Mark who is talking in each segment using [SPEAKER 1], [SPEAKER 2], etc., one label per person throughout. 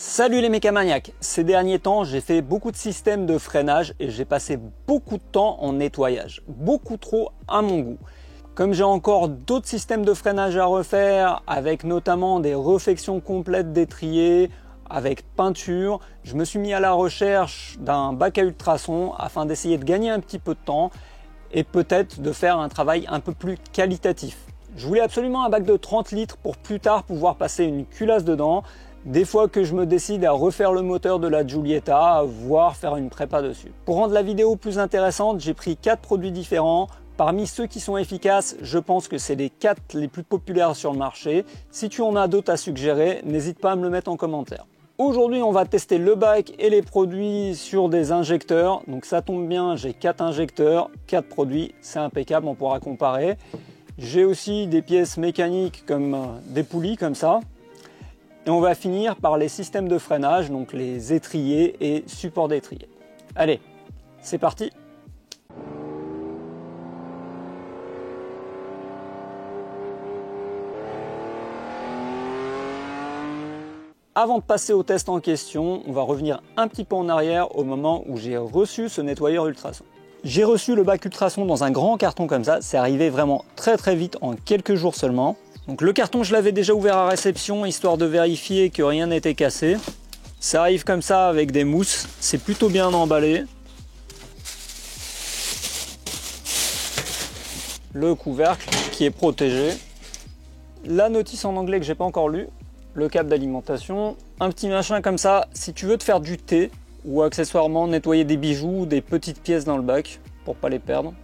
[SPEAKER 1] Salut les mécamaniacs! Ces derniers temps, j'ai fait beaucoup de systèmes de freinage et j'ai passé beaucoup de temps en nettoyage. Beaucoup trop à mon goût. Comme j'ai encore d'autres systèmes de freinage à refaire, avec notamment des réfections complètes d'étriers, avec peinture, je me suis mis à la recherche d'un bac à ultrasons afin d'essayer de gagner un petit peu de temps et peut-être de faire un travail un peu plus qualitatif. Je voulais absolument un bac de 30 litres pour plus tard pouvoir passer une culasse dedans. Des fois que je me décide à refaire le moteur de la Giulietta, voire faire une prépa dessus. Pour rendre la vidéo plus intéressante, j'ai pris 4 produits différents. Parmi ceux qui sont efficaces, je pense que c'est les 4 les plus populaires sur le marché. Si tu en as d'autres à suggérer, n'hésite pas à me le mettre en commentaire. Aujourd'hui, on va tester le bac et les produits sur des injecteurs. Donc ça tombe bien, j'ai 4 injecteurs, 4 produits, c'est impeccable, on pourra comparer. J'ai aussi des pièces mécaniques comme des poulies comme ça. Et on va finir par les systèmes de freinage, donc les étriers et supports d'étrier. Allez, c'est parti! Avant de passer au test en question, on va revenir un petit peu en arrière au moment où j'ai reçu ce nettoyeur ultrason. J'ai reçu le bac ultrason dans un grand carton comme ça, c'est arrivé vraiment très vite en quelques jours seulement. Donc le carton, je l'avais déjà ouvert à réception, histoire de vérifier que rien n'était cassé. Ça arrive comme ça avec des mousses, c'est plutôt bien emballé. Le couvercle qui est protégé. La notice en anglais que j'ai pas encore lue. Le câble d'alimentation. Un petit machin comme ça, si tu veux te faire du thé ou accessoirement nettoyer des bijoux ou des petites pièces dans le bac pour pas les perdre.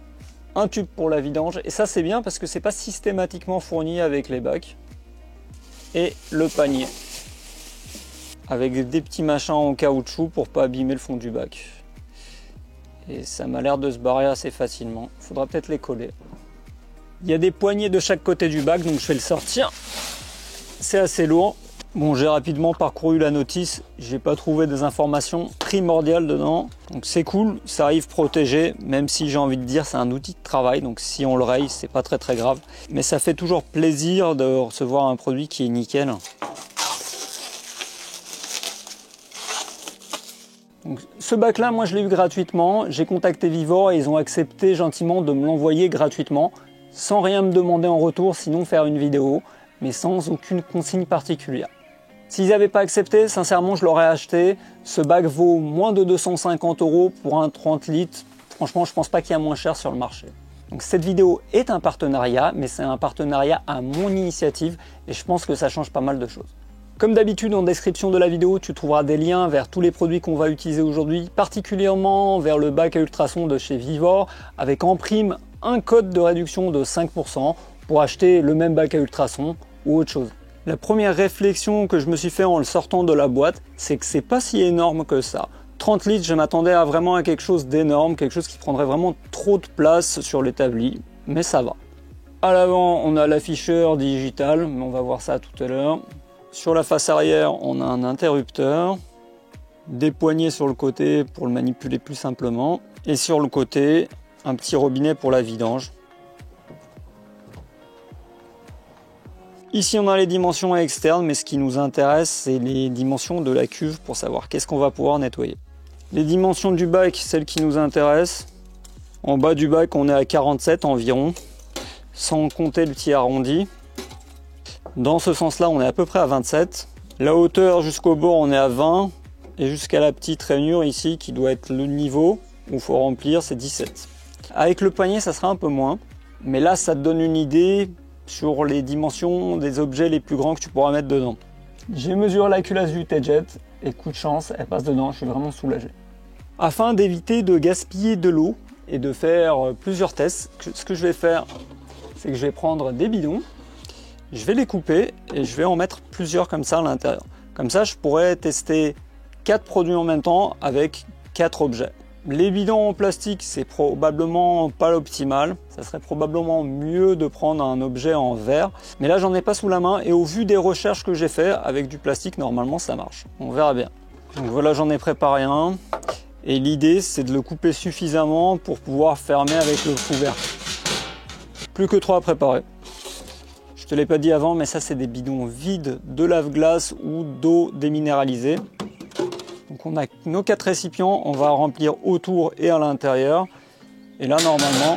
[SPEAKER 1] Un tube pour la vidange, et ça c'est bien parce que c'est pas systématiquement fourni avec les bacs. Et le panier avec des petits machins en caoutchouc pour pas abîmer le fond du bac. Et ça m'a l'air de se barrer assez facilement, faudra peut-être les coller. Il y a des poignées de chaque côté du bac, donc je vais le sortir. C'est assez lourd. Bon, j'ai rapidement parcouru la notice, j'ai pas trouvé des informations primordiales dedans, donc c'est cool, ça arrive protégé, même si j'ai envie de dire c'est un outil de travail, donc si on le raye c'est pas très grave, mais ça fait toujours plaisir de recevoir un produit qui est nickel. Donc, ce bac là, moi je l'ai eu gratuitement, j'ai contacté Vivor et ils ont accepté gentiment de me l'envoyer gratuitement, sans rien me demander en retour, sinon faire une vidéo, mais sans aucune consigne particulière. S'ils n'avaient pas accepté, sincèrement, je l'aurais acheté. Ce bac vaut moins de 250 € pour un 30 litres. Franchement, je pense pas qu'il y a moins cher sur le marché. Donc cette vidéo est un partenariat, mais c'est un partenariat à mon initiative et je pense que ça change pas mal de choses. Comme d'habitude, en description de la vidéo, tu trouveras des liens vers tous les produits qu'on va utiliser aujourd'hui, particulièrement vers le bac à ultrasons de chez Vivor, avec en prime un code de réduction de 5% pour acheter le même bac à ultrasons ou autre chose. La première réflexion que je me suis fait en le sortant de la boîte, c'est que c'est pas si énorme que ça. 30 litres, je m'attendais vraiment à quelque chose d'énorme, quelque chose qui prendrait vraiment trop de place sur l'établi, mais ça va. À l'avant, on a l'afficheur digital, mais on va voir ça tout à l'heure. Sur la face arrière, on a un interrupteur, des poignées sur le côté pour le manipuler plus simplement, et sur le côté, un petit robinet pour la vidange. Ici on a les dimensions externes, mais ce qui nous intéresse c'est les dimensions de la cuve pour savoir qu'est-ce qu'on va pouvoir nettoyer. Les dimensions du bac, celles qui nous intéressent. En bas du bac on est à 47 environ, sans compter le petit arrondi. Dans ce sens-là on est à peu près à 27. La hauteur jusqu'au bord on est à 20, et jusqu'à la petite rainure ici qui doit être le niveau où il faut remplir, c'est 17. Avec le poignet ça sera un peu moins, mais là ça te donne une idée sur les dimensions des objets les plus grands que tu pourras mettre dedans. J'ai mesuré la culasse du T-Jet et coup de chance, elle passe dedans, je suis vraiment soulagé. Afin d'éviter de gaspiller de l'eau et de faire plusieurs tests, ce que je vais faire, c'est que je vais prendre des bidons, je vais les couper et je vais en mettre plusieurs comme ça à l'intérieur. Comme ça, je pourrais tester 4 produits en même temps avec 4 objets. Les bidons en plastique, c'est probablement pas l'optimal. Ça serait probablement mieux de prendre un objet en verre. Mais là, j'en ai pas sous la main et au vu des recherches que j'ai fait, avec du plastique, normalement, ça marche. On verra bien. Donc voilà, j'en ai préparé un. Et l'idée, c'est de le couper suffisamment pour pouvoir fermer avec le couvercle. Plus que 3 à préparer. Je te l'ai pas dit avant, mais ça c'est des bidons vides de lave-glace ou d'eau déminéralisée. Donc on a nos 4 récipients, on va remplir autour et à l'intérieur. Et là normalement,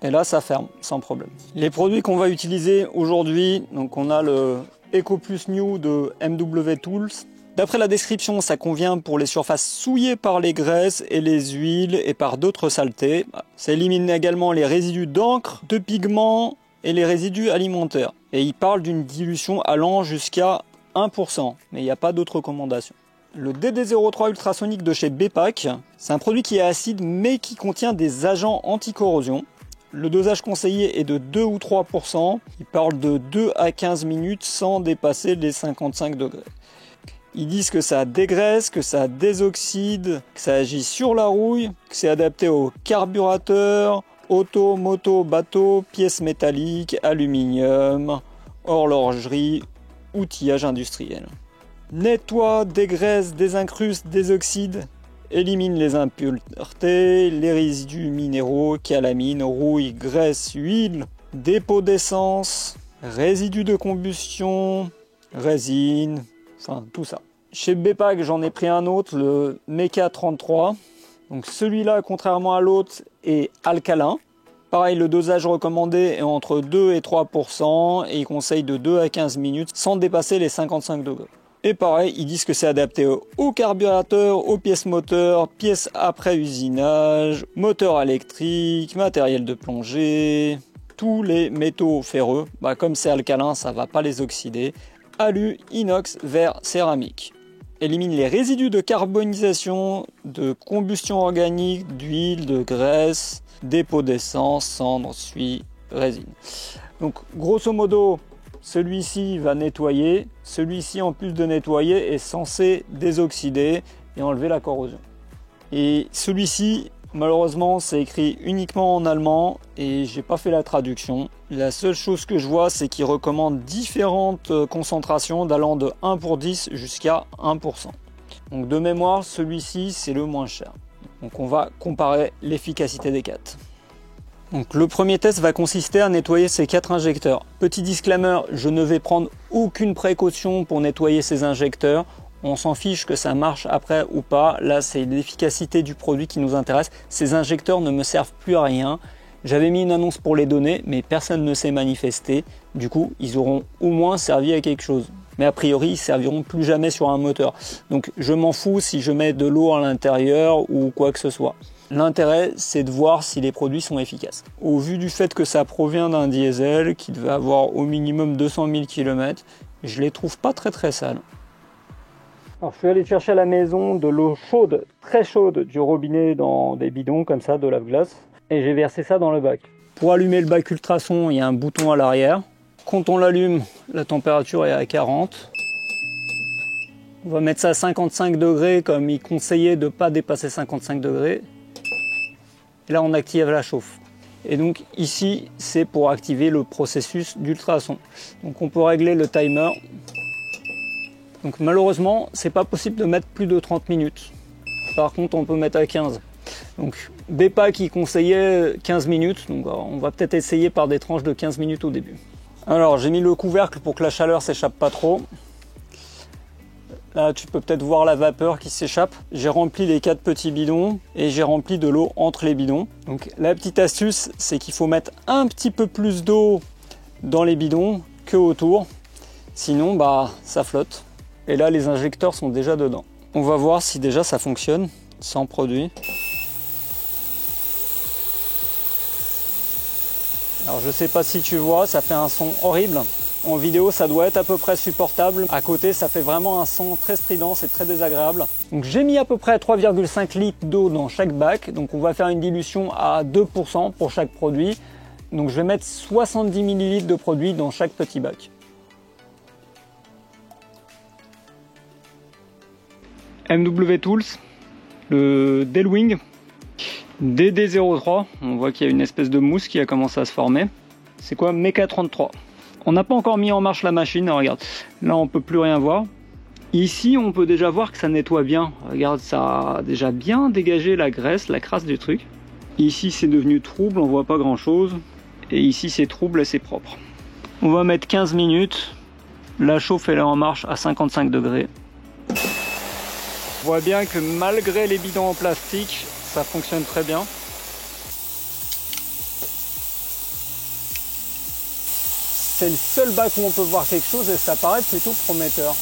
[SPEAKER 1] et là ça ferme sans problème. Les produits qu'on va utiliser aujourd'hui, donc on a le EcoPlus New de MW Tools. D'après la description, ça convient pour les surfaces souillées par les graisses et les huiles et par d'autres saletés. Ça élimine également les résidus d'encre, de pigments et les résidus alimentaires. Et il parle d'une dilution allant jusqu'à 1%, mais il n'y a pas d'autres recommandations. Le DD03 ultrasonique de chez Bepac, c'est un produit qui est acide mais qui contient des agents anti-corrosion. Le dosage conseillé est de 2 ou 3%. Il parle de 2 à 15 minutes sans dépasser les 55 degrés. Ils disent que ça dégraisse, que ça désoxyde, que ça agit sur la rouille, que c'est adapté aux carburateurs, auto, moto, bateau, pièces métalliques, aluminium, horlogerie, outillage industriel. Nettoie, dégraisse, désincruste, désoxyde, élimine les impuretés, les résidus minéraux, calamine, rouille, graisse, huile, dépôt d'essence, résidus de combustion, résine, enfin tout ça. Chez Bepac, j'en ai pris un autre, le Mecha 33. Donc celui-là, contrairement à l'autre, est alcalin. Pareil, le dosage recommandé est entre 2 et 3% et il conseille de 2 à 15 minutes sans dépasser les 55 degrés. Et pareil, ils disent que c'est adapté au carburateur, aux pièces moteurs, pièces après usinage, moteur électrique, matériel de plongée, tous les métaux ferreux. Comme c'est alcalin, ça ne va pas les oxyder. Alu, inox, verre, céramique. Élimine les résidus de carbonisation, de combustion organique, d'huile, de graisse, dépôt d'essence, cendres, suie, résine. Donc grosso modo, celui-ci va nettoyer. Celui-ci, en plus de nettoyer, est censé désoxyder et enlever la corrosion. Et celui-ci, malheureusement, c'est écrit uniquement en allemand et j'ai pas fait la traduction. La seule chose que je vois, c'est qu'il recommande différentes concentrations allant de 1 pour 10 jusqu'à 1%. Donc de mémoire, celui-ci, c'est le moins cher. Donc on va comparer l'efficacité des 4. Donc le premier test va consister à nettoyer ces 4 injecteurs. Petit disclaimer, je ne vais prendre aucune précaution pour nettoyer ces injecteurs. On s'en fiche que ça marche après ou pas. Là, c'est l'efficacité du produit qui nous intéresse. Ces injecteurs ne me servent plus à rien. J'avais mis une annonce pour les donner, mais personne ne s'est manifesté. Du coup, ils auront au moins servi à quelque chose. Mais a priori, ils serviront plus jamais sur un moteur. Donc je m'en fous si je mets de l'eau à l'intérieur ou quoi que ce soit. L'intérêt, c'est de voir si les produits sont efficaces. Au vu du fait que ça provient d'un diesel qui devait avoir au minimum 200 000 km, je les trouve pas très sales. Alors, je suis allé chercher à la maison de l'eau chaude, très chaude, du robinet dans des bidons comme ça, de lave-glace, et j'ai versé ça dans le bac. Pour allumer le bac ultrason, il y a un bouton à l'arrière. Quand on l'allume, la température est à 40. On va mettre ça à 55 degrés, comme il conseillait de ne pas dépasser 55 degrés. Et là, on active la chauffe. Et donc ici, c'est pour activer le processus d'ultrason. Donc on peut régler le timer. Donc malheureusement, c'est pas possible de mettre plus de 30 minutes. Par contre, on peut mettre à 15. Donc Bepac qui conseillait 15 minutes. Donc on va peut-être essayer par des tranches de 15 minutes au début. Alors j'ai mis le couvercle pour que la chaleur s'échappe pas trop. Là, tu peux peut-être voir la vapeur qui s'échappe. J'ai rempli les 4 petits bidons et j'ai rempli de l'eau entre les bidons. Donc la petite astuce, c'est qu'il faut mettre un petit peu plus d'eau dans les bidons que autour. Sinon, ça flotte. Et là, les injecteurs sont déjà dedans. On va voir si déjà ça fonctionne sans produit. Alors je sais pas si tu vois, ça fait un son horrible. En vidéo, ça doit être à peu près supportable. À côté, ça fait vraiment un son très strident, c'est très désagréable. Donc j'ai mis à peu près 3,5 litres d'eau dans chaque bac. Donc on va faire une dilution à 2% pour chaque produit. Donc je vais mettre 70 ml de produit dans chaque petit bac. MW Tools, le Delwing DD03. On voit qu'il y a une espèce de mousse qui a commencé à se former. C'est quoi? Mecha 33. On n'a pas encore mis en marche la machine, regarde, là on peut plus rien voir. Ici on peut déjà voir que ça nettoie bien, regarde, ça a déjà bien dégagé la graisse, la crasse du truc. Ici c'est devenu trouble, on voit pas grand chose, et ici c'est trouble et c'est propre. On va mettre 15 minutes. La chauffe elle est en marche à 55 degrés. On voit bien que malgré les bidons en plastique, ça fonctionne très bien. C'est le seul bac où on peut voir quelque chose et ça paraît plutôt prometteur.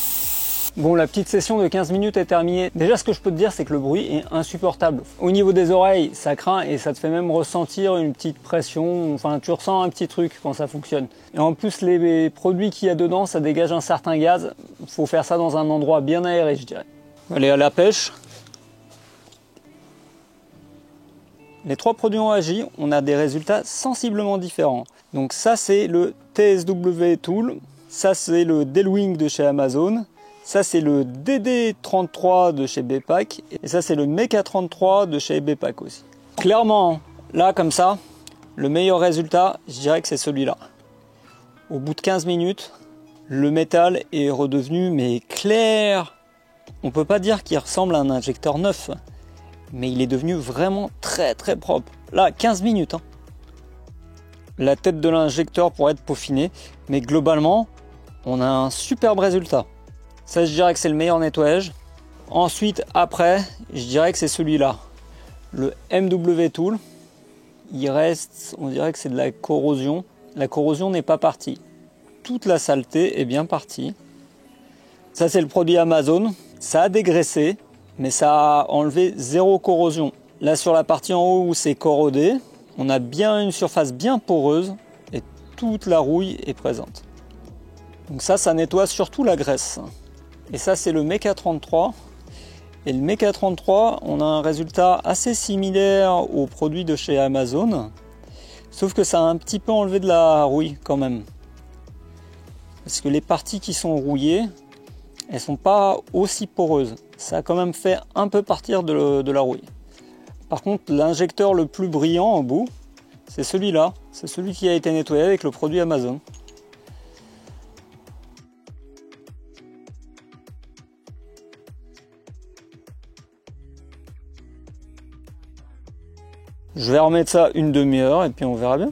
[SPEAKER 1] Bon, la petite session de 15 minutes est terminée. Déjà, ce que je peux te dire, c'est que le bruit est insupportable. Au niveau des oreilles, ça craint et ça te fait même ressentir une petite pression. Enfin, tu ressens un petit truc quand ça fonctionne. Et en plus, les produits qu'il y a dedans, ça dégage un certain gaz. Il faut faire ça dans un endroit bien aéré, je dirais. Allez, à la pêche. Les trois produits ont agi, on a des résultats sensiblement différents. Donc ça, c'est le TSW Tool. Ça, c'est le Delwing de chez Amazon. Ça, c'est le DD33 de chez Bepac. Et ça, c'est le Mecha 33 de chez Bepac aussi. Clairement, là, comme ça, le meilleur résultat, je dirais que c'est celui-là. Au bout de 15 minutes, le métal est redevenu mais clair. On peut pas dire qu'il ressemble à un injecteur neuf, mais il est devenu vraiment très très propre. Là, 15 minutes. Hein. La tête de l'injecteur pourrait être peaufinée, mais globalement, on a un superbe résultat. Ça, je dirais que c'est le meilleur nettoyage. Ensuite, après, je dirais que c'est celui-là. Le MW Tool. Il reste, on dirait que c'est de la corrosion. La corrosion n'est pas partie. Toute la saleté est bien partie. Ça, c'est le produit Amazon. Ça a dégraissé, mais ça a enlevé zéro corrosion. Là, sur la partie en haut où c'est corrodé, on a bien une surface bien poreuse et toute la rouille est présente. Donc ça nettoie surtout la graisse. Et ça, c'est le Mecha 33. Et le Mecha 33, on a un résultat assez similaire aux produits de chez Amazon. Sauf que ça a un petit peu enlevé de la rouille quand même. Parce que les parties qui sont rouillées, elles sont pas aussi poreuses. Ça a quand même fait un peu partir de la rouille. Par contre, l'injecteur le plus brillant en bout, c'est celui-là. C'est celui qui a été nettoyé avec le produit Amazon. Je vais remettre ça une demi-heure et puis on verra bien.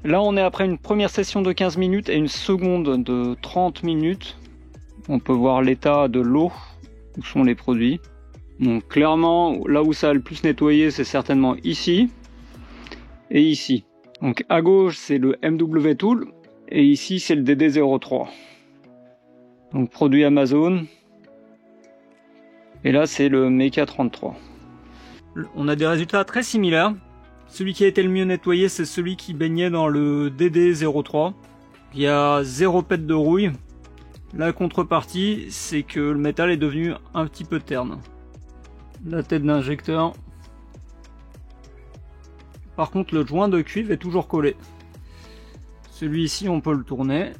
[SPEAKER 1] Là, on est après une première session de 15 minutes et une seconde de 30 minutes. On peut voir l'état de l'eau, où sont les produits. Donc clairement, là où ça a le plus nettoyé, c'est certainement ici et ici. Donc à gauche, c'est le MW Tool et ici, c'est le DD03. Donc produit Amazon. Et là, c'est le Mecha 33. On a des résultats très similaires. Celui qui a été le mieux nettoyé, c'est celui qui baignait dans le DD03. Il y a 0 pète de rouille. La contrepartie, c'est que le métal est devenu un petit peu terne. La tête d'injecteur. Par contre, le joint de cuivre est toujours collé. Celui-ci, on peut le tourner,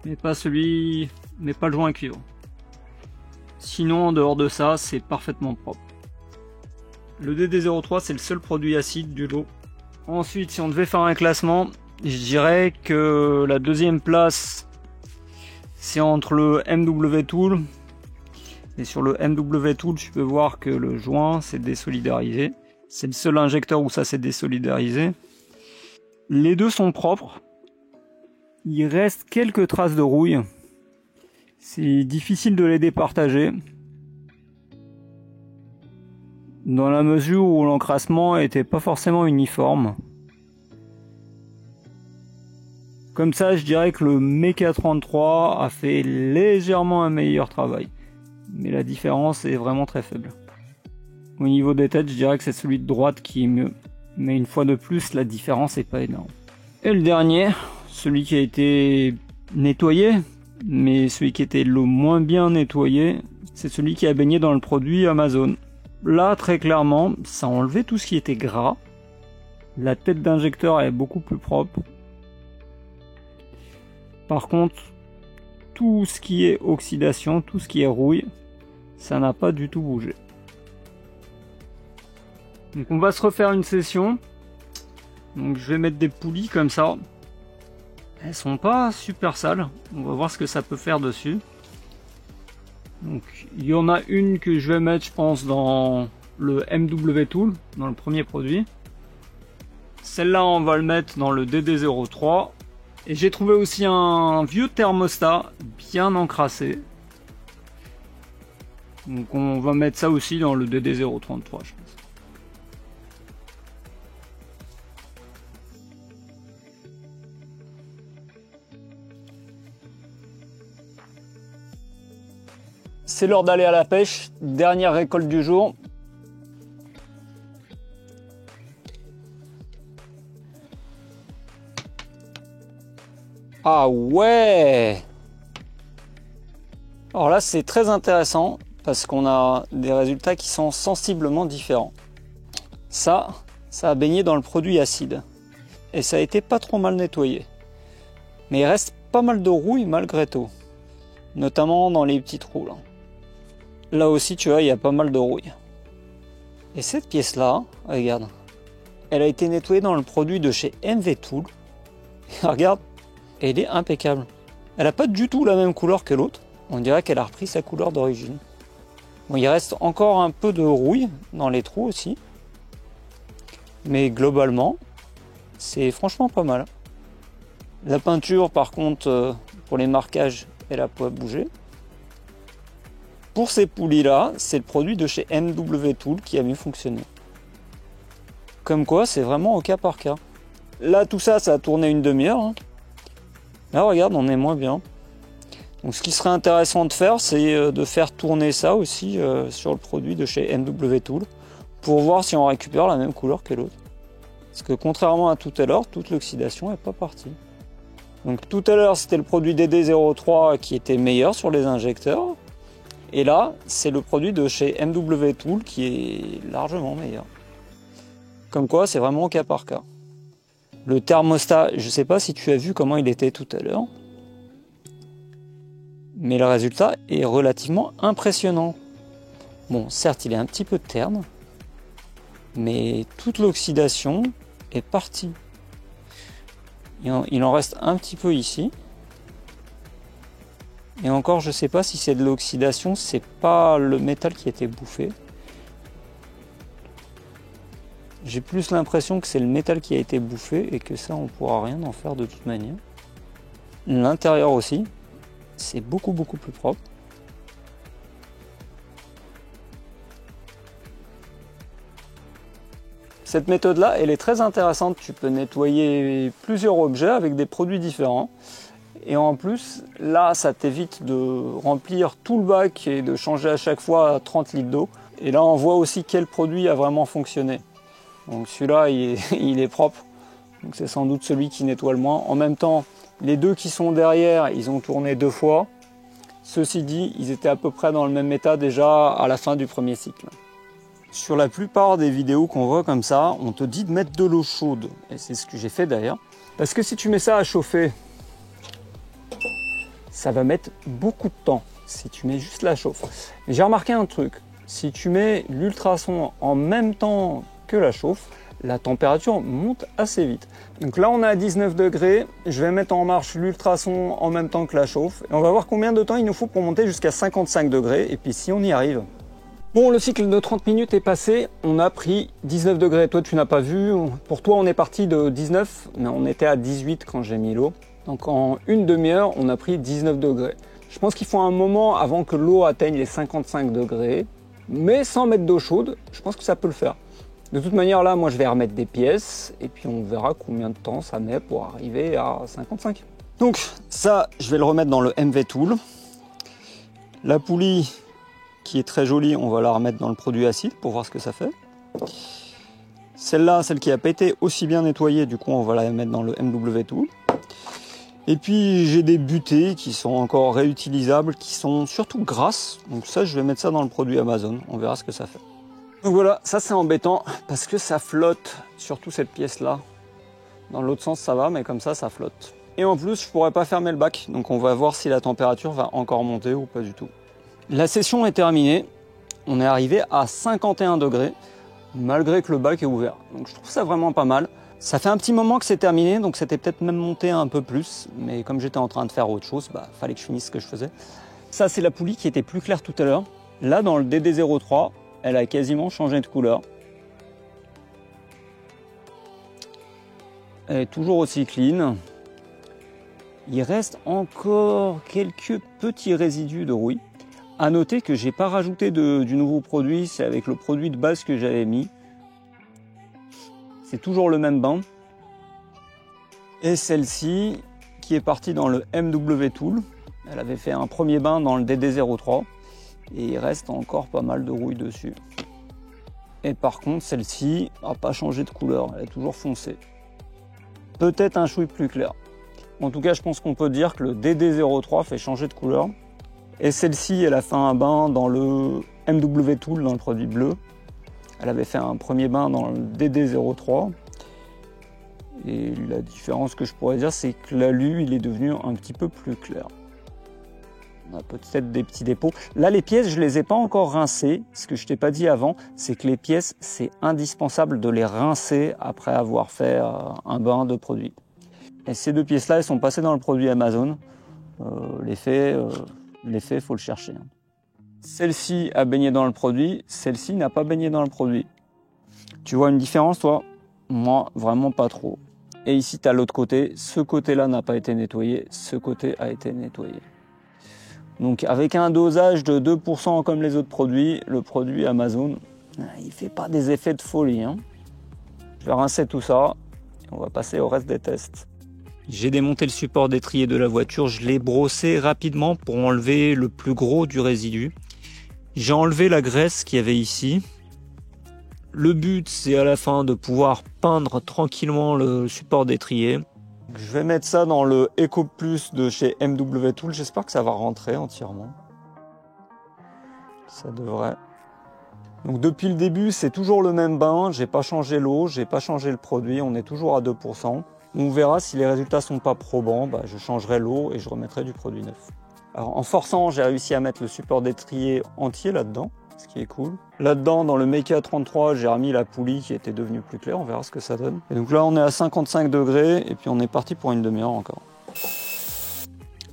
[SPEAKER 1] mais pas le joint à cuivre. Sinon, en dehors de ça, c'est parfaitement propre. Le DD03, c'est le seul produit acide du lot. Ensuite, si on devait faire un classement, je dirais que la deuxième place, c'est entre le MW Tool. Et sur le MW Tool, tu peux voir que le joint s'est désolidarisé. C'est le seul injecteur où ça s'est désolidarisé. Les deux sont propres. Il reste quelques traces de rouille. C'est difficile de les départager. Dans la mesure où l'encrassement n'était pas forcément uniforme. Comme ça, je dirais que le Mecha 33 a fait légèrement un meilleur travail. Mais la différence est vraiment très faible. Au niveau des têtes, je dirais que c'est celui de droite qui est mieux. Mais une fois de plus, la différence n'est pas énorme. Et le dernier, celui qui a été nettoyé, mais celui qui était le moins bien nettoyé, c'est celui qui a baigné dans le produit Amazon. Là, très clairement, ça a enlevé tout ce qui était gras. La tête d'injecteur est beaucoup plus propre. Par contre, tout ce qui est oxydation, tout ce qui est rouille, ça n'a pas du tout bougé. Donc on va se refaire une session. Donc je vais mettre des poulies comme ça. Elles sont pas super sales. On va voir ce que ça peut faire dessus. Donc il y en a une que je vais mettre, je pense, dans le MW Tool, dans le premier produit. Celle-là, on va le mettre dans le DD03. Et j'ai trouvé aussi un vieux thermostat bien encrassé. Donc on va mettre ça aussi dans le DD033, je pense. C'est l'heure d'aller à la pêche, dernière récolte du jour. Ah ouais! Alors là c'est très intéressant parce qu'on a des résultats qui sont sensiblement différents. Ça a baigné dans le produit acide et ça a été pas trop mal nettoyé. Mais il reste pas mal de rouille malgré tout, notamment dans les petits trous là. Là aussi tu vois il y a pas mal de rouille. Et cette pièce là, regarde, elle a été nettoyée dans le produit de chez MV Tool. Regarde, elle est impeccable. Elle n'a pas du tout la même couleur que l'autre. On dirait qu'elle a repris sa couleur d'origine. Bon, il reste encore un peu de rouille dans les trous aussi. Mais globalement, c'est franchement pas mal. La peinture, par contre, pour les marquages, elle a pas bougé. Pour ces poulies-là, c'est le produit de chez MW Tool qui a mieux fonctionné. Comme quoi, c'est vraiment au cas par cas. Là, tout ça, ça a tourné une demi-heure. Hein. Là, regarde, on est moins bien. Donc, ce qui serait intéressant de faire, c'est de faire tourner ça aussi sur le produit de chez MW Tool pour voir si on récupère la même couleur que l'autre. Parce que contrairement à tout à l'heure, toute l'oxydation n'est pas partie. Donc, tout à l'heure, c'était le produit DD03 qui était meilleur sur les injecteurs. Et là, c'est le produit de chez MW Tool qui est largement meilleur. Comme quoi, c'est vraiment au cas par cas. Le thermostat, je ne sais pas si tu as vu comment il était tout à l'heure. Mais le résultat est relativement impressionnant. Bon, certes, il est un petit peu terne. Mais toute l'oxydation est partie. Il en reste un petit peu ici. Et encore, je ne sais pas si c'est de l'oxydation, c'est pas le métal qui a été bouffé. J'ai plus l'impression que c'est le métal qui a été bouffé et que ça, on ne pourra rien en faire de toute manière. L'intérieur aussi, c'est beaucoup plus propre. Cette méthode-là, elle est très intéressante. Tu peux nettoyer plusieurs objets avec des produits différents. Et en plus, là, ça t'évite de remplir tout le bac et de changer à chaque fois 30 litres d'eau. Et là, on voit aussi quel produit a vraiment fonctionné. Donc celui-là, il est propre. Donc c'est sans doute celui qui nettoie le moins. En même temps, les deux qui sont derrière, ils ont tourné 2 fois. Ceci dit, ils étaient à peu près dans le même état déjà à la fin du premier cycle. Sur la plupart des vidéos qu'on voit comme ça, on te dit de mettre de l'eau chaude. Et c'est ce que j'ai fait d'ailleurs. Parce que si tu mets ça à chauffer, ça va mettre beaucoup de temps si tu mets juste la chauffe. J'ai remarqué un truc, si tu mets l'ultrason en même temps que la chauffe, la température monte assez vite. Donc là on est à 19 degrés, je vais mettre en marche l'ultrason en même temps que la chauffe et on va voir combien de temps il nous faut pour monter jusqu'à 55 degrés et puis si on y arrive. Bon, le cycle de 30 minutes est passé, on a pris 19 degrés. Toi tu n'as pas vu, pour toi on est parti de 19, mais on était à 18 quand j'ai mis l'eau. Donc en une demi-heure, on a pris 19 degrés. Je pense qu'il faut un moment avant que l'eau atteigne les 55 degrés, mais sans mettre d'eau chaude, je pense que ça peut le faire. De toute manière, là, moi, je vais remettre des pièces, et puis on verra combien de temps ça met pour arriver à 55. Donc ça, je vais le remettre dans le MV Tool. La poulie, qui est très jolie, on va la remettre dans le produit acide pour voir ce que ça fait. Celle-là, celle qui n'a pas été aussi bien nettoyée, du coup, on va la mettre dans le MW Tool. Et puis j'ai des butées qui sont encore réutilisables, qui sont surtout grasses. Donc ça, je vais mettre ça dans le produit Amazon. On verra ce que ça fait. Donc voilà, ça c'est embêtant parce que ça flotte, surtout cette pièce-là. Dans l'autre sens, ça va, mais comme ça flotte. Et en plus, je pourrais pas fermer le bac. Donc on va voir si la température va encore monter ou pas du tout. La session est terminée. On est arrivé à 51 degrés, malgré que le bac est ouvert. Donc je trouve ça vraiment pas mal. Ça fait un petit moment que c'est terminé, donc c'était peut-être même monté un peu plus, mais comme j'étais en train de faire autre chose, fallait que je finisse ce que je faisais. Ça, c'est la poulie qui était plus claire tout à l'heure. Là, dans le DD03, elle a quasiment changé de couleur. Elle est toujours aussi clean. Il reste encore quelques petits résidus de rouille. À noter que j'ai pas rajouté du nouveau produit, c'est avec le produit de base que j'avais mis. C'est toujours le même bain. Et celle-ci, qui est partie dans le MW Tool. Elle avait fait un premier bain dans le DD03. Et il reste encore pas mal de rouille dessus. Et par contre, celle-ci n'a pas changé de couleur, elle est toujours foncée. Peut-être un chouï plus clair. En tout cas, je pense qu'on peut dire que le DD03 fait changer de couleur. Et celle-ci, elle a fait un bain dans le MW Tool, dans le produit bleu. Elle avait fait un premier bain dans le DD03. Et la différence que je pourrais dire, c'est que l'alu, il est devenu un petit peu plus clair. On a peut-être des petits dépôts. Là, les pièces, je ne les ai pas encore rincées. Ce que je t'ai pas dit avant, c'est que les pièces, c'est indispensable de les rincer après avoir fait un bain de produit. Et ces deux pièces-là, elles sont passées dans le produit Amazon. L'effet, faut le chercher. Celle-ci a baigné dans le produit, celle-ci n'a pas baigné dans le produit. Tu vois une différence, toi? Moi, vraiment pas trop. Et ici, tu as l'autre côté. Ce côté-là n'a pas été nettoyé, ce côté a été nettoyé. Donc avec un dosage de 2% comme les autres produits, le produit Amazon, il fait pas des effets de folie. Je vais rincer tout ça et on va passer au reste des tests. J'ai démonté le support d'étrier de la voiture, je l'ai brossé rapidement pour enlever le plus gros du résidu. J'ai enlevé la graisse qu'il y avait ici. Le but, c'est à la fin de pouvoir peindre tranquillement le support d'étrier. Je vais mettre ça dans le Eco Plus de chez MW Tool. J'espère que ça va rentrer entièrement. Ça devrait. Donc depuis le début, c'est toujours le même bain. J'ai pas changé l'eau, j'ai pas changé le produit. On est toujours à 2%. On verra si les résultats sont pas probants. Je changerai l'eau et je remettrai du produit neuf. Alors en forçant, j'ai réussi à mettre le support d'étrier entier là-dedans, ce qui est cool. Là-dedans, dans le Meika 33, j'ai remis la poulie qui était devenue plus claire, on verra ce que ça donne. Et donc là, on est à 55 degrés et puis on est parti pour une demi-heure encore.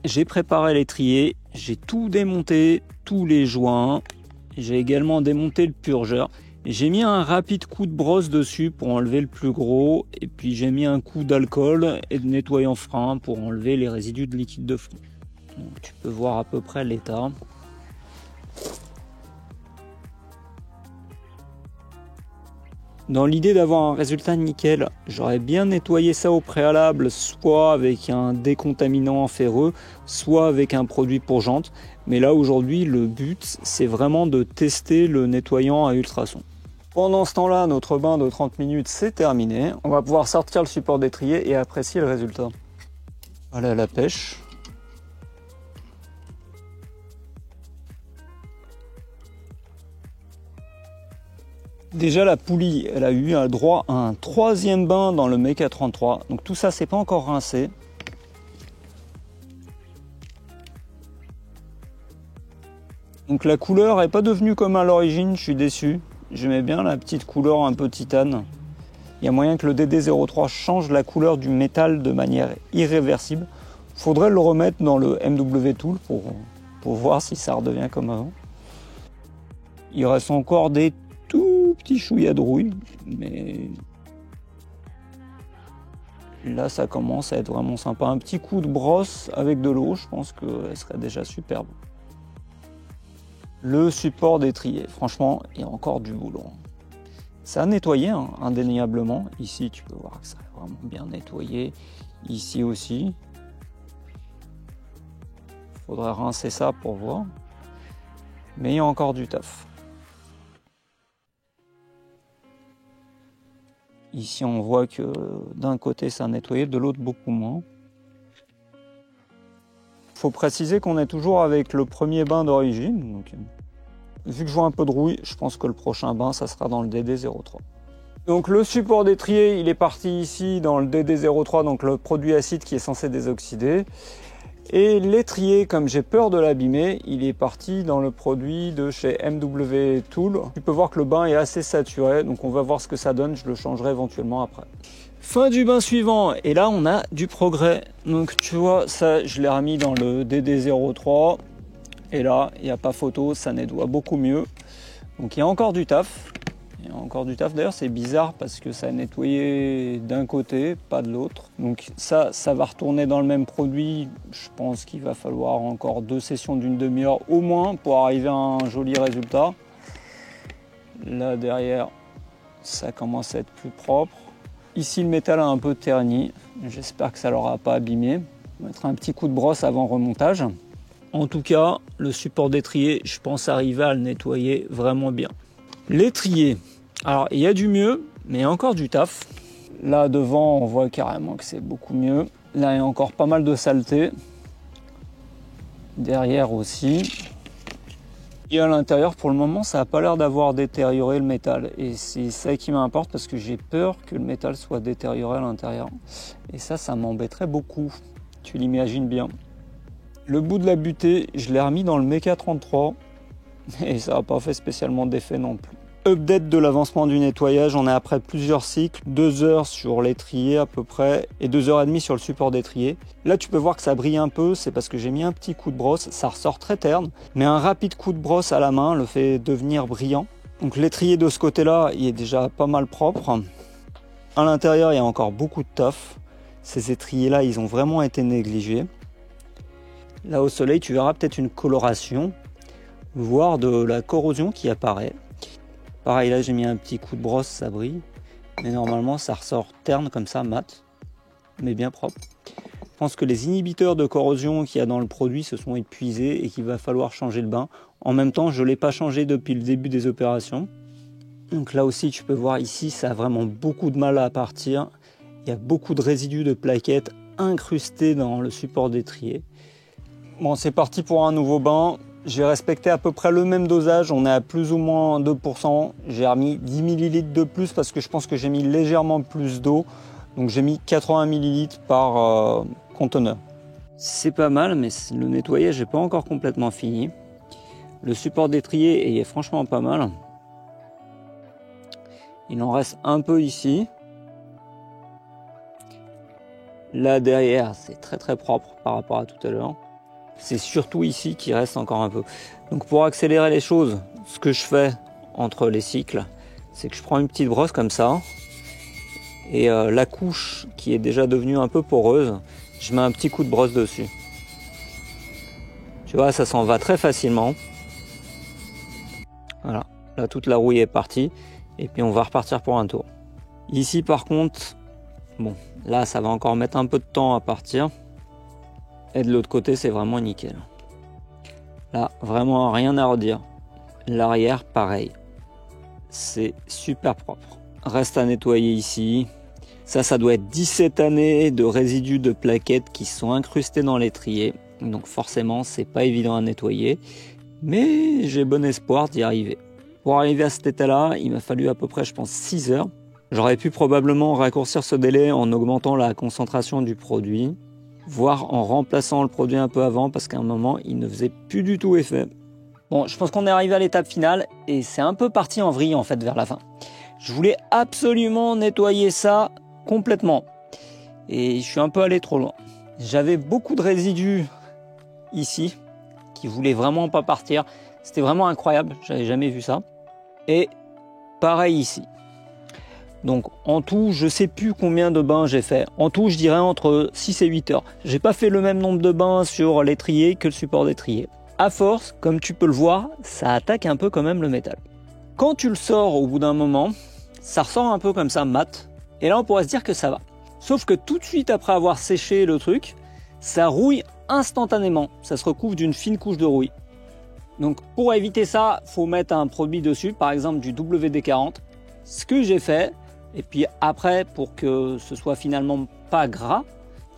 [SPEAKER 1] J'ai préparé l'étrier, j'ai tout démonté, tous les joints. J'ai également démonté le purgeur. J'ai mis un rapide coup de brosse dessus pour enlever le plus gros. Et puis j'ai mis un coup d'alcool et de nettoyant frein pour enlever les résidus de liquide de fond. Donc, tu peux voir à peu près l'état. Dans l'idée d'avoir un résultat nickel, j'aurais bien nettoyé ça au préalable, soit avec un décontaminant ferreux, soit avec un produit pour jantes. Mais là aujourd'hui, le but, c'est vraiment de tester le nettoyant à ultrasons. Pendant ce temps-là, notre bain de 30 minutes, c'est terminé. On va pouvoir sortir le support d'étrier et apprécier le résultat. Voilà la pêche. Déjà la poulie, elle a eu un droit à un troisième bain dans le Meika 33. Donc tout ça, c'est pas encore rincé. Donc la couleur n'est pas devenue comme à l'origine, je suis déçu. J'aimais bien la petite couleur un peu titane. Il y a moyen que le DD03 change la couleur du métal de manière irréversible. Faudrait le remettre dans le MW Tool pour voir si ça redevient comme avant. Il reste encore des tout petits chouïas de rouille, mais là ça commence à être vraiment sympa. Un petit coup de brosse avec de l'eau, je pense qu'elle serait déjà superbe. Le support d'étrier, franchement, il y a encore du boulot. Ça a nettoyé, indéniablement. Ici, tu peux voir que ça a vraiment bien nettoyé. Ici aussi. Il faudrait rincer ça pour voir. Mais il y a encore du taf. Ici, on voit que d'un côté, ça a nettoyé, de l'autre, beaucoup moins. Il faut préciser qu'on est toujours avec le premier bain d'origine. Donc, vu que je vois un peu de rouille, je pense que le prochain bain, ça sera dans le DD03. Donc le support d'étrier, il est parti ici dans le DD03, donc le produit acide qui est censé désoxyder. Et l'étrier, comme j'ai peur de l'abîmer, il est parti dans le produit de chez MW Tool. Tu peux voir que le bain est assez saturé, donc on va voir ce que ça donne, je le changerai éventuellement après. Fin du bain suivant, et là on a du progrès. Donc tu vois, ça je l'ai remis dans le DD03. Et là, il n'y a pas photo, ça nettoie beaucoup mieux. Donc il y a encore du taf. Il y a encore du taf. D'ailleurs, c'est bizarre parce que ça a nettoyé d'un côté, pas de l'autre. Donc ça va retourner dans le même produit. Je pense qu'il va falloir encore 2 sessions d'une demi-heure au moins pour arriver à un joli résultat. Là, derrière, ça commence à être plus propre. Ici, le métal a un peu terni. J'espère que ça ne l'aura pas abîmé. On va mettre un petit coup de brosse avant remontage. En tout cas, le support d'étrier, je pense arriver à le nettoyer vraiment bien. L'étrier, alors il y a du mieux, mais il y a encore du taf. Là devant, on voit carrément que c'est beaucoup mieux. Là, il y a encore pas mal de saleté. Derrière aussi. Et à l'intérieur, pour le moment, ça n'a pas l'air d'avoir détérioré le métal. Et c'est ça qui m'importe parce que j'ai peur que le métal soit détérioré à l'intérieur. Et ça m'embêterait beaucoup. Tu l'imagines bien. Le bout de la butée, je l'ai remis dans le Mecha 33. Et ça n'a pas fait spécialement d'effet non plus. Update de l'avancement du nettoyage, on est après plusieurs cycles, 2 heures sur l'étrier à peu près et 2h30 sur le support d'étrier. Là tu peux voir que ça brille un peu, c'est parce que j'ai mis un petit coup de brosse, ça ressort très terne, mais un rapide coup de brosse à la main le fait devenir brillant. Donc l'étrier de ce côté-là, il est déjà pas mal propre. À l'intérieur, il y a encore beaucoup de taf. Ces étriers-là, ils ont vraiment été négligés. Là au soleil, tu verras peut-être une coloration, voire de la corrosion qui apparaît. Pareil, là j'ai mis un petit coup de brosse, ça brille. Mais normalement ça ressort terne comme ça, mat, mais bien propre. Je pense que les inhibiteurs de corrosion qu'il y a dans le produit se sont épuisés et qu'il va falloir changer le bain. En même temps, je ne l'ai pas changé depuis le début des opérations. Donc là aussi, tu peux voir ici, ça a vraiment beaucoup de mal à partir. Il y a beaucoup de résidus de plaquettes incrustés dans le support d'étrier. Bon, c'est parti pour un nouveau bain. J'ai respecté à peu près le même dosage, on est à plus ou moins 2%. J'ai remis 10 ml de plus parce que je pense que j'ai mis légèrement plus d'eau. Donc j'ai mis 80 ml par conteneur. C'est pas mal, mais le nettoyage n'est pas encore complètement fini. Le support d'étrier est franchement pas mal. Il en reste un peu ici. Là derrière, c'est très propre par rapport à tout à l'heure. C'est surtout ici qu'il reste encore un peu. Donc pour accélérer les choses, ce que je fais entre les cycles, c'est que je prends une petite brosse comme ça. Et la couche qui est déjà devenue un peu poreuse, je mets un petit coup de brosse dessus. Tu vois, ça s'en va très facilement. Voilà, là toute la rouille est partie. Et puis on va repartir pour un tour. Ici par contre, bon, là ça va encore mettre un peu de temps à partir. Et de l'autre côté, c'est vraiment nickel. Là, vraiment rien à redire. L'arrière, pareil. C'est super propre. Reste à nettoyer ici. Ça doit être 17 années de résidus de plaquettes qui sont incrustés dans l'étrier. Donc forcément, c'est pas évident à nettoyer. Mais j'ai bon espoir d'y arriver. Pour arriver à cet état-là, il m'a fallu à peu près, je pense, 6 heures. J'aurais pu probablement raccourcir ce délai en augmentant la concentration du produit, voire en remplaçant le produit un peu avant parce qu'à un moment il ne faisait plus du tout effet. Bon, je pense qu'on est arrivé à l'étape finale et c'est un peu parti en vrille en fait vers la fin. Je voulais absolument nettoyer ça complètement et je suis un peu allé trop loin. J'avais beaucoup de résidus ici qui voulaient vraiment pas partir. C'était vraiment incroyable, j'avais jamais vu ça. Et pareil ici. Donc en tout, je sais plus combien de bains j'ai fait. En tout, je dirais entre 6 et 8 heures. J'ai pas fait le même nombre de bains sur l'étrier que le support d'étrier. À force, comme tu peux le voir, ça attaque un peu quand même le métal. Quand tu le sors au bout d'un moment, ça ressort un peu comme ça mat. Et là, on pourrait se dire que ça va. Sauf que tout de suite après avoir séché le truc, ça rouille instantanément. Ça se recouvre d'une fine couche de rouille. Donc pour éviter ça, faut mettre un produit dessus, par exemple du WD-40. Ce que j'ai fait, et puis après, pour que ce soit finalement pas gras,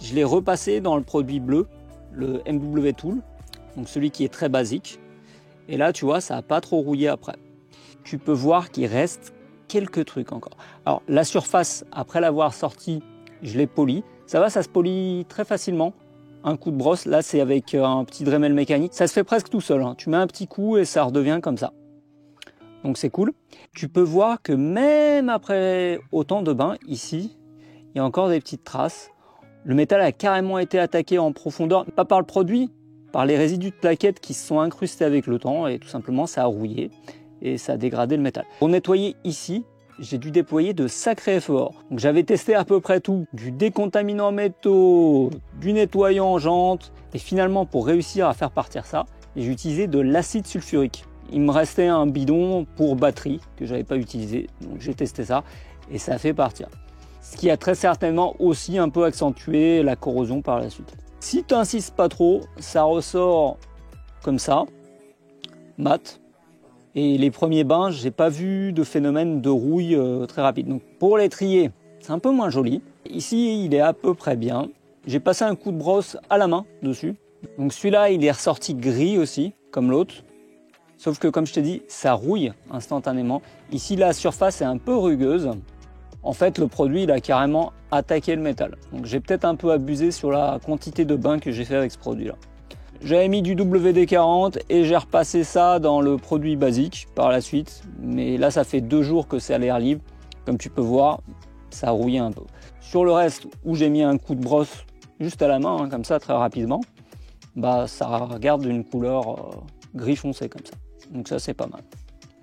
[SPEAKER 1] je l'ai repassé dans le produit bleu, le MW Tool, donc celui qui est très basique. Et là, tu vois, ça n'a pas trop rouillé après. Tu peux voir qu'il reste quelques trucs encore. Alors, la surface, après l'avoir sorti, je l'ai poli. Ça va, ça se polit très facilement. Un coup de brosse, là, c'est avec un petit Dremel mécanique. Ça se fait presque tout seul, hein. Tu mets un petit coup et ça redevient comme ça. Donc c'est cool. Tu peux voir que même après autant de bains, ici, il y a encore des petites traces. Le métal a carrément été attaqué en profondeur, pas par le produit, par les résidus de plaquettes qui se sont incrustés avec le temps et tout simplement ça a rouillé. et ça a dégradé le métal. Pour nettoyer ici, j'ai dû déployer de sacrés efforts. Donc j'avais testé à peu près tout, du décontaminant métaux, du nettoyant jantes, et finalement pour réussir à faire partir ça, j'ai utilisé de l'acide sulfurique. Il me restait un bidon pour batterie que j'avais pas utilisé, donc j'ai testé ça et ça a fait partir. Ce qui a très certainement aussi un peu accentué la corrosion par la suite. Si tu n'insistes pas trop, ça ressort comme ça, mat. Et les premiers bains, j'ai pas vu de phénomène de rouille très rapide. Donc pour les trier, c'est un peu moins joli. Ici, il est à peu près bien. J'ai passé un coup de brosse à la main dessus. Donc celui-là, il est ressorti gris aussi, comme l'autre. Sauf que comme je t'ai dit, ça rouille instantanément. Ici, la surface est un peu rugueuse. En fait, le produit, il a carrément attaqué le métal. Donc j'ai peut-être un peu abusé sur la quantité de bains que j'ai fait avec ce produit-là. J'avais mis du WD-40 et j'ai repassé ça dans le produit basique par la suite. Mais là, ça fait 2 jours que c'est à l'air libre. Comme tu peux voir, ça rouillait un peu. Sur le reste, où j'ai mis un coup de brosse juste à la main, comme ça, très rapidement, bah ça garde une couleur gris foncé comme ça. Donc ça, c'est pas mal.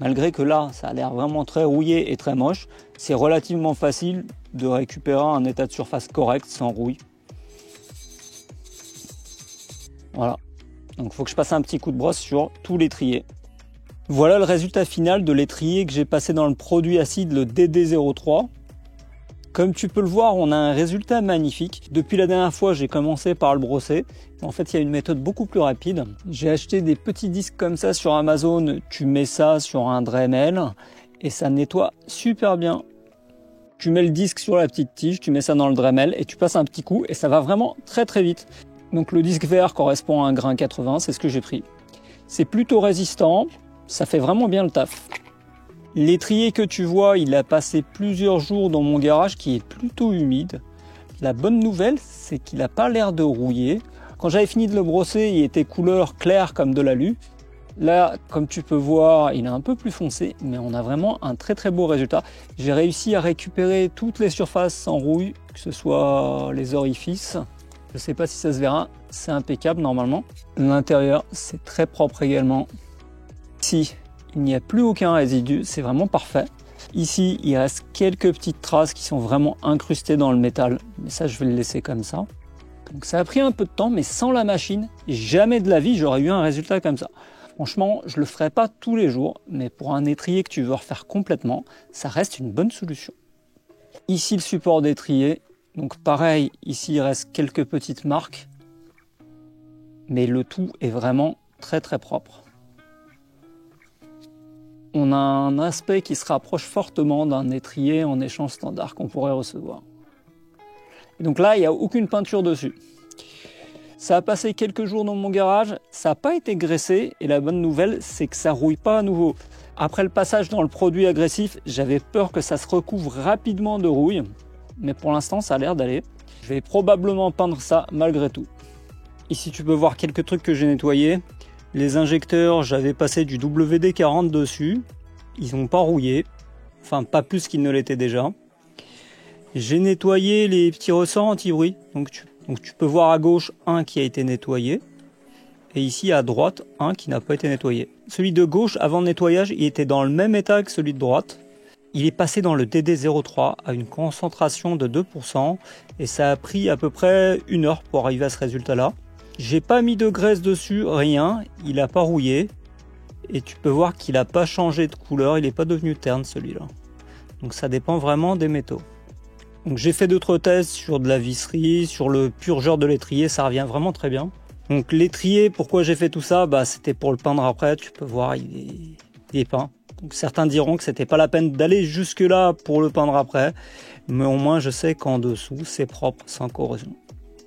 [SPEAKER 1] Malgré que là, ça a l'air vraiment très rouillé et très moche, c'est relativement facile de récupérer un état de surface correct sans rouille. Voilà. Donc il faut que je passe un petit coup de brosse sur tous les triers. Voilà le résultat final de l'étrier que j'ai passé dans le produit acide, le DD03. Comme tu peux le voir, on a un résultat magnifique. Depuis la dernière fois, j'ai commencé par le brosser. En fait, il y a une méthode beaucoup plus rapide. J'ai acheté des petits disques comme ça sur Amazon. Tu mets ça sur un Dremel et ça nettoie super bien. Tu mets le disque sur la petite tige, tu mets ça dans le Dremel et tu passes un petit coup et ça va vraiment très très vite. Donc le disque vert correspond à un grain 80, c'est ce que j'ai pris. C'est plutôt résistant, ça fait vraiment bien le taf. L'étrier que tu vois, il a passé plusieurs jours dans mon garage qui est plutôt humide. La bonne nouvelle, c'est qu'il n'a pas l'air de rouiller. Quand j'avais fini de le brosser, il était couleur claire comme de l'alu. Là, comme tu peux voir, il est un peu plus foncé, mais on a vraiment un très très beau résultat. J'ai réussi à récupérer toutes les surfaces sans rouille, que ce soit les orifices. Je ne sais pas si ça se verra, c'est impeccable normalement. L'intérieur, c'est très propre également. Ici, il n'y a plus aucun résidu, c'est vraiment parfait. Ici, il reste quelques petites traces qui sont vraiment incrustées dans le métal. Mais ça, je vais le laisser comme ça. Donc ça a pris un peu de temps, mais sans la machine, jamais de la vie, j'aurais eu un résultat comme ça. Franchement, je le ferai pas tous les jours, mais pour un étrier que tu veux refaire complètement, ça reste une bonne solution. Ici, le support d'étrier. Donc pareil, ici il reste quelques petites marques, mais le tout est vraiment très très propre. On a un aspect qui se rapproche fortement d'un étrier en échange standard qu'on pourrait recevoir. Et donc là, il n'y a aucune peinture dessus. Ça a passé quelques jours dans mon garage, ça n'a pas été graissé, et la bonne nouvelle, c'est que ça ne rouille pas à nouveau. Après le passage dans le produit agressif, j'avais peur que ça se recouvre rapidement de rouille. Mais pour l'instant, ça a l'air d'aller. Je vais probablement peindre ça malgré tout. Ici, tu peux voir quelques trucs que j'ai nettoyés. Les injecteurs, j'avais passé du WD-40 dessus. Ils n'ont pas rouillé. Enfin, pas plus qu'ils ne l'étaient déjà. J'ai nettoyé les petits ressorts anti-bruit. Donc tu peux voir à gauche un qui a été nettoyé. Et ici, à droite, un qui n'a pas été nettoyé. Celui de gauche, avant le nettoyage, il était dans le même état que celui de droite. Il est passé dans le DD03 à une concentration de 2% et ça a pris à peu près 1 heure pour arriver à ce résultat-là. J'ai pas mis de graisse dessus, rien, il n'a pas rouillé et tu peux voir qu'il n'a pas changé de couleur, il n'est pas devenu terne celui-là. Donc ça dépend vraiment des métaux. Donc j'ai fait d'autres tests sur de la visserie, sur le purgeur de l'étrier, ça revient vraiment très bien. Donc l'étrier, pourquoi j'ai fait tout ça? C'était pour le peindre après, tu peux voir, il est peint. Donc certains diront que c'était pas la peine d'aller jusque là pour le peindre après, mais au moins je sais qu'en dessous c'est propre, sans corrosion.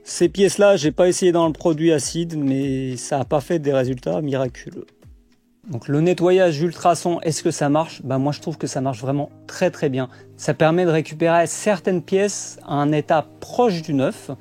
[SPEAKER 1] Ces pièces là, j'ai pas essayé dans le produit acide, mais ça n'a pas fait des résultats miraculeux. Donc le nettoyage ultrason, est-ce que ça marche? Moi je trouve que ça marche vraiment très très bien. Ça permet de récupérer certaines pièces à un état proche du neuf,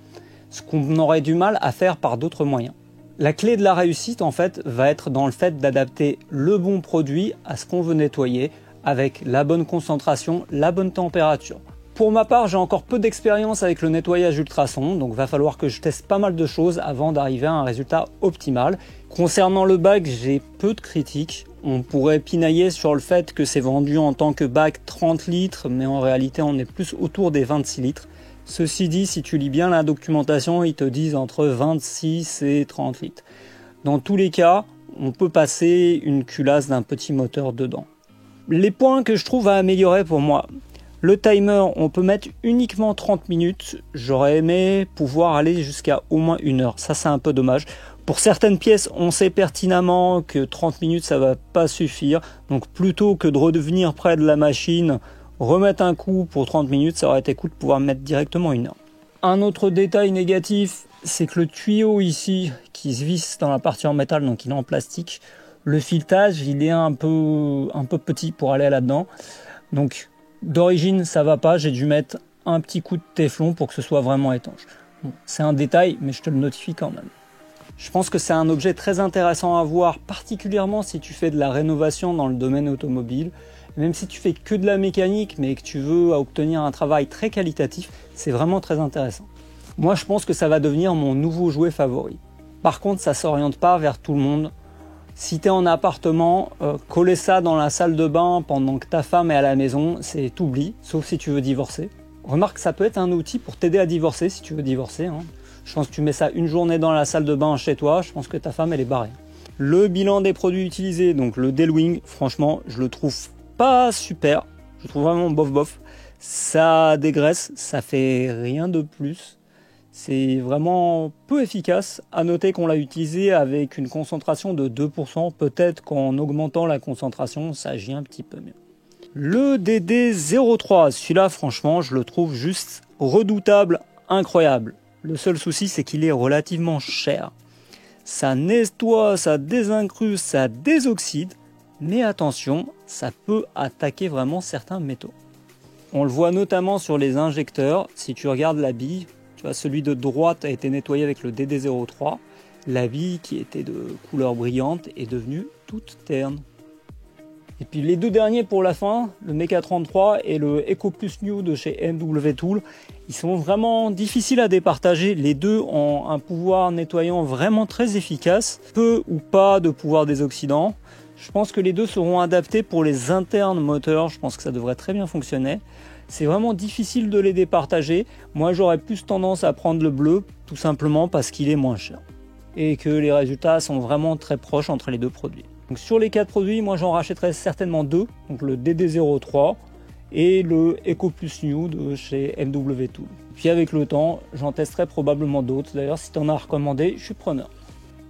[SPEAKER 1] ce qu'on aurait du mal à faire par d'autres moyens. La clé de la réussite, en fait, va être dans le fait d'adapter le bon produit à ce qu'on veut nettoyer avec la bonne concentration, la bonne température. Pour ma part, j'ai encore peu d'expérience avec le nettoyage ultrason, donc va falloir que je teste pas mal de choses avant d'arriver à un résultat optimal. Concernant le bac, j'ai peu de critiques. On pourrait pinailler sur le fait que c'est vendu en tant que bac 30 litres, mais en réalité on est plus autour des 26 litres. Ceci dit, si tu lis bien la documentation, ils te disent entre 26 et 30 litres. Dans tous les cas, on peut passer une culasse d'un petit moteur dedans. Les points que je trouve à améliorer pour moi. Le timer, on peut mettre uniquement 30 minutes. J'aurais aimé pouvoir aller jusqu'à au moins 1 heure. Ça, c'est un peu dommage. Pour certaines pièces, on sait pertinemment que 30 minutes, ça va pas suffire. Donc, plutôt que de revenir près de la machine, remettre un coup pour 30 minutes, ça aurait été cool de pouvoir mettre directement 1 heure. Un autre détail négatif, c'est que le tuyau ici, qui se visse dans la partie en métal, donc il est en plastique, le filetage, il est un peu petit pour aller là-dedans. Donc, d'origine, ça va pas, j'ai dû mettre un petit coup de téflon pour que ce soit vraiment étanche. Bon, c'est un détail, mais je te le notifie quand même. Je pense que c'est un objet très intéressant à voir, particulièrement si tu fais de la rénovation dans le domaine automobile. Même si tu fais que de la mécanique, mais que tu veux obtenir un travail très qualitatif, c'est vraiment très intéressant. Moi, je pense que ça va devenir mon nouveau jouet favori. Par contre, ça ne s'oriente pas vers tout le monde. Si tu es en appartement, coller ça dans la salle de bain pendant que ta femme est à la maison, c'est t'oublies, sauf si tu veux divorcer. Remarque, ça peut être un outil pour t'aider à divorcer si tu veux divorcer. Hein. Je pense que tu mets ça une journée dans la salle de bain chez toi, je pense que ta femme, elle est barrée. Le bilan des produits utilisés, donc le Delwing, franchement, je le trouve pas super. Je trouve vraiment bof. Ça dégraisse, ça fait rien de plus. C'est vraiment peu efficace. À noter qu'on l'a utilisé avec une concentration de 2%. Peut-être qu'en augmentant la concentration, ça agit un petit peu mieux. Le DD03, celui-là, franchement, je le trouve juste redoutable, incroyable. Le seul souci, c'est qu'il est relativement cher. Ça nettoie, ça désincruste, ça désoxyde. Mais attention, ça peut attaquer vraiment certains métaux. On le voit notamment sur les injecteurs. Si tu regardes la bille, tu vois, celui de droite a été nettoyé avec le DD03. La bille qui était de couleur brillante est devenue toute terne. Et puis les deux derniers pour la fin, le Mecha 33 et le Eco Plus New de chez MW Tool, ils sont vraiment difficiles à départager. Les deux ont un pouvoir nettoyant vraiment très efficace, peu ou pas de pouvoir désoxydant. Je pense que les deux seront adaptés pour les internes moteurs, je pense que ça devrait très bien fonctionner. C'est vraiment difficile de les départager. Moi j'aurais plus tendance à prendre le bleu, tout simplement parce qu'il est moins cher. Et que les résultats sont vraiment très proches entre les deux produits. Donc sur les 4 produits, moi j'en rachèterai certainement 2, donc le DD03 et le Eco Plus New de chez MW Tool. Puis avec le temps, j'en testerai probablement d'autres. D'ailleurs, si tu en as recommandé, je suis preneur.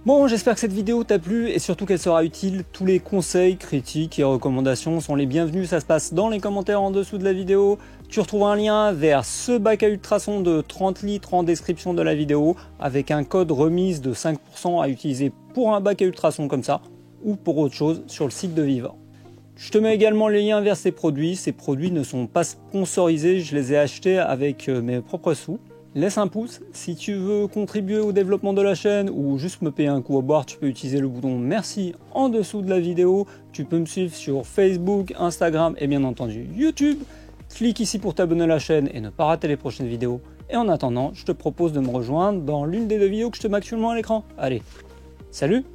[SPEAKER 1] Bon, j'espère que cette vidéo t'a plu et surtout qu'elle sera utile. Tous les conseils, critiques et recommandations sont les bienvenus. Ça se passe dans les commentaires en dessous de la vidéo. Tu retrouves un lien vers ce bac à ultrasons de 30 litres en description de la vidéo avec un code remise de 5% à utiliser pour un bac à ultrasons comme ça ou pour autre chose sur le site de Viva. Je te mets également les liens vers ces produits. Ces produits ne sont pas sponsorisés, je les ai achetés avec mes propres sous. Laisse un pouce. Si tu veux contribuer au développement de la chaîne ou juste me payer un coup à boire, tu peux utiliser le bouton merci en dessous de la vidéo. Tu peux me suivre sur Facebook, Instagram et bien entendu YouTube. Clique ici pour t'abonner à la chaîne et ne pas rater les prochaines vidéos. Et en attendant, je te propose de me rejoindre dans l'une des 2 vidéos que je te mets actuellement à l'écran. Allez, salut!